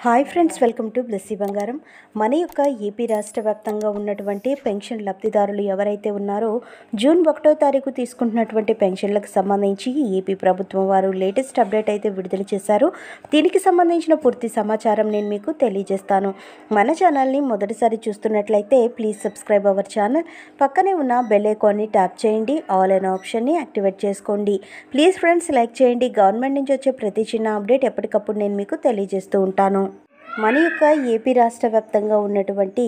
Hi friends, welcome to Blessy బంగారం. మన యొక్క ఏపీ రాష్ట్ర వ్యాప్తంగా ఉన్నటువంటి పెన్షన్ లబ్ధిదారులు ఎవరైతే ఉన్నారో జూన్ 1వ తారీఖు తీసుకుంటున్నటువంటి పెన్షన్లకు సంబంధించి ఏపీ ప్రభుత్వం వారు లేటెస్ట్ అప్డేట్ అయితే విడుదల చేశారు. దీనికి సంబంధించిన పూర్తి సమాచారం నేను మీకు తెలియజేస్తాను. మన ఛానల్ని మొదటిసారి చూస్తున్నట్లయితే ప్లీజ్ సబ్స్క్రైబ్ అవర్ ఛానల్. పక్కనే ఉన్న బెల్ ఐకాన్ని ట్యాప్ చేయండి, ఆల్ అనే ఆప్షన్ని యాక్టివేట్ చేసుకోండి. ప్లీజ్ ఫ్రెండ్స్ లైక్ చేయండి. గవర్నమెంట్ నుంచి వచ్చే ప్రతి చిన్న అప్డేట్ ఎప్పటికప్పుడు నేను మీకు తెలియజేస్తూ ఉంటాను. మన యొక్క ఏపీ రాష్ట్ర వ్యాప్తంగా ఉన్నటువంటి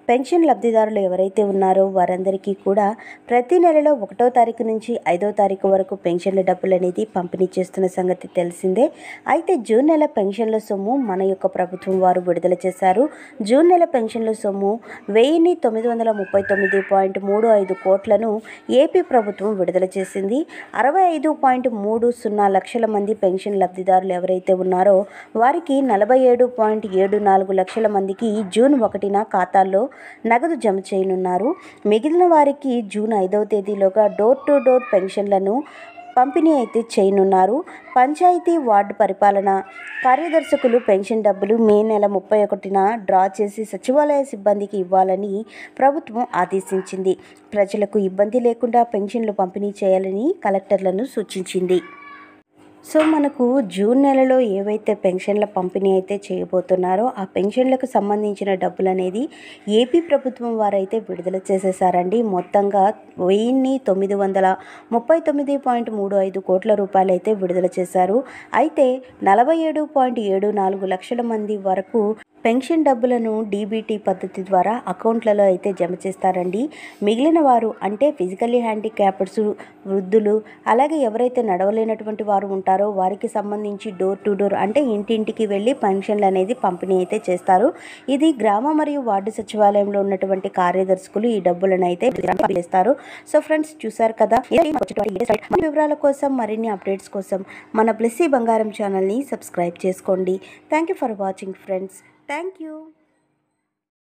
పెన్షన్ లబ్ధిదారులు ఎవరైతే ఉన్నారో వారందరికీ కూడా ప్రతి నెలలో 1వ తారీఖు నుంచి 5వ తారీఖు వరకు పెన్షన్ల డబ్బులు అనేది పంపిణీ చేస్తున్న సంగతి తెలిసిందే. అయితే జూన్ నెల పెన్షన్ల సొమ్ము మన యొక్క ప్రభుత్వం వారు విడుదల చేశారు. జూన్ నెల పెన్షన్ల సొమ్ము 1939.35 కోట్లను ఏపీ ప్రభుత్వం విడుదల చేసింది. 65.30 లక్షల మంది పెన్షన్ లబ్ధిదారులు ఎవరైతే ఉన్నారో వారికి 47.74 లక్షల మందికి జూన్ 1న ఖాతాల్లో నగదు జమ చేయనున్నారు. మిగిలిన వారికి జూన్ 5వ తేదీలోగా డోర్ టు డోర్ పెన్షన్లను పంపిణీ అయితే చేయనున్నారు. పంచాయతీ వార్డు పరిపాలన కార్యదర్శకులు పెన్షన్ డబ్బులు మే నెల 31న డ్రా చేసి సచివాలయ సిబ్బందికి ఇవ్వాలని ప్రభుత్వం ఆదేశించింది. ప్రజలకు ఇబ్బంది లేకుండా పెన్షన్లు పంపిణీ చేయాలని కలెక్టర్లను సూచించింది. సో మనకు జూన్ నెలలో ఏవైతే పెన్షన్ల పంపిణీ అయితే చేయబోతున్నారో ఆ పెన్షన్లకు సంబంధించిన డబ్బులు అనేది ఏపీ ప్రభుత్వం వారైతే విడుదల చేసేసారండి. మొత్తంగా 1939.35 కోట్ల రూపాయలు అయితే విడుదల చేశారు. అయితే 47.74 లక్షల మంది వరకు పెన్షన్ డబ్బులను డీబీటీ పద్ధతి ద్వారా అకౌంట్లలో అయితే జమ చేస్తారండి. మిగిలిన వారు అంటే ఫిజికల్లీ హ్యాండిక్యాప్డ్స్, వృద్ధులు, అలాగే ఎవరైతే నడవలేనటువంటి వారు ఉంటారో వారికి సంబంధించి డోర్ టు డోర్ అంటే ఇంటింటికి వెళ్ళి పెన్షన్లు అనేది పంపిణీ అయితే చేస్తారు. ఇది గ్రామ మరియు వార్డు సచివాలయంలో ఉన్నటువంటి కార్యదర్శకులు ఈ డబ్బులను అయితే చేస్తారు. సో ఫ్రెండ్స్ చూసారు కదా, వివరాల కోసం మరిన్ని అప్డేట్స్ కోసం మన బ్లెస్సీ బంగారం ఛానల్ని సబ్స్క్రైబ్ చేసుకోండి. Thank you for watching friends. Thank you.